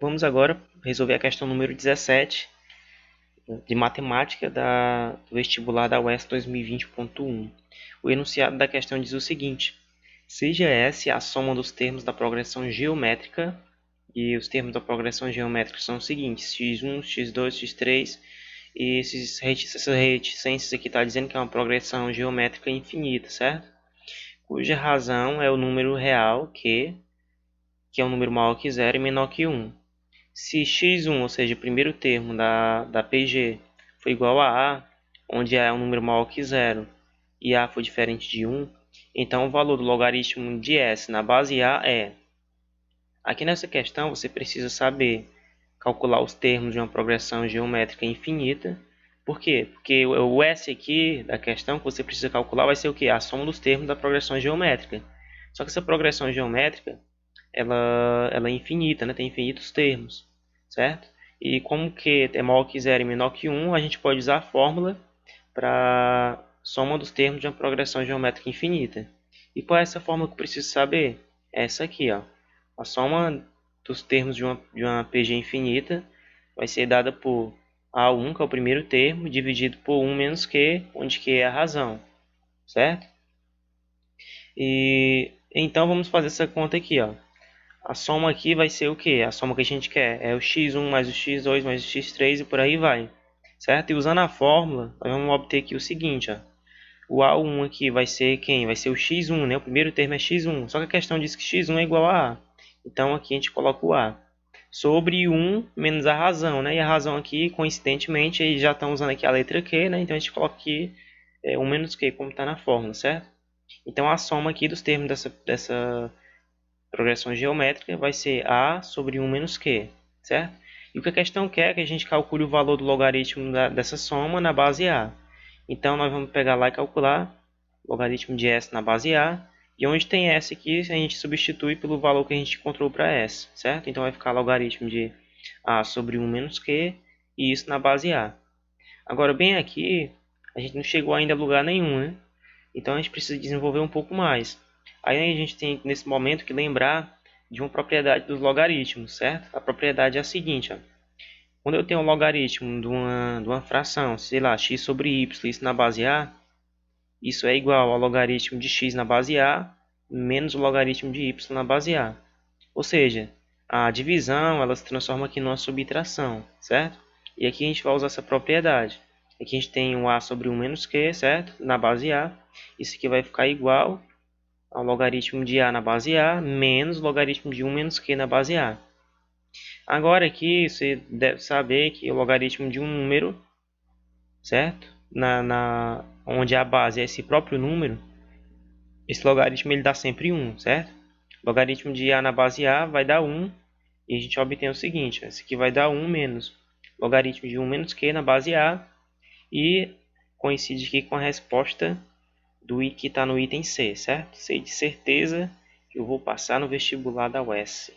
Vamos agora resolver a questão número 17 de matemática do vestibular da UES 2020.1. O enunciado da questão diz o seguinte: seja S a soma dos termos da progressão geométrica, e os termos da progressão geométrica são os seguintes: x1, x2, x3, e essas reticências aqui está dizendo que é uma progressão geométrica infinita, certo? Cuja razão é o número real, que é um número maior que zero e menor que 1. Se x1, ou seja, o primeiro termo da PG, for igual a A, onde A é um número maior que zero e A for diferente de 1, então o valor do logaritmo de S na base A é... Aqui nessa questão você precisa saber calcular os termos de uma progressão geométrica infinita. Por quê? Porque o S aqui da questão que você precisa calcular vai ser o quê? A soma dos termos da progressão geométrica. Só que essa progressão geométrica ela é infinita, né? Tem infinitos termos, certo? E como que é maior que zero e menor que 1, a gente pode usar a fórmula para soma dos termos de uma progressão geométrica infinita. E qual é essa fórmula que eu preciso saber? É essa aqui, ó. A soma dos termos de uma PG infinita vai ser dada por A1, que é o primeiro termo, dividido por 1 menos Q, onde Q é a razão, certo? E então vamos fazer essa conta aqui, ó. A soma aqui vai ser o quê? A soma que a gente quer é o x1 mais o x2 mais o x3 e por aí vai, certo? E usando a fórmula, nós vamos obter aqui o seguinte, ó. O A1 aqui vai ser quem? Vai ser o x1, né? O primeiro termo é x1, só que a questão diz que x1 é igual a A. Então aqui a gente coloca o A. Sobre 1 menos a razão, né? E a razão aqui, coincidentemente, eles já estão usando aqui a letra Q, né? Então a gente coloca aqui 1 menos Q, como está na fórmula, certo? Então a soma aqui dos termos dessa progressão geométrica vai ser A sobre 1 menos Q, certo? E o que a questão quer é que a gente calcule o valor do logaritmo dessa soma na base A. Então, nós vamos pegar lá e calcular o logaritmo de S na base A. E onde tem S aqui, a gente substitui pelo valor que a gente encontrou para S, certo? Então, vai ficar logaritmo de A sobre 1 menos Q, e isso na base A. Agora, bem aqui, a gente não chegou ainda a lugar nenhum, né? Então, a gente precisa desenvolver um pouco mais. Aí a gente tem, nesse momento, que lembrar de uma propriedade dos logaritmos, certo? A propriedade é a seguinte, ó. Quando eu tenho um logaritmo de uma fração, sei lá, x sobre y, isso na base A, isso é igual ao logaritmo de x na base A menos o logaritmo de y na base A. Ou seja, a divisão ela se transforma aqui numa subtração, certo? E aqui a gente vai usar essa propriedade. Aqui a gente tem o A sobre 1 menos Q, certo? Na base A. Isso aqui vai ficar igual ao logaritmo de A na base A menos o logaritmo de 1 menos Q na base A. Agora aqui você deve saber que o logaritmo de um número, certo? Onde a base é esse próprio número, esse logaritmo ele dá sempre 1, certo? O logaritmo de A na base A vai dar 1 e a gente obtém o seguinte, esse aqui vai dar 1 menos logaritmo de 1 menos Q na base A e coincide aqui com a resposta que está no item C, certo? Sei de certeza que eu vou passar no vestibular da UES.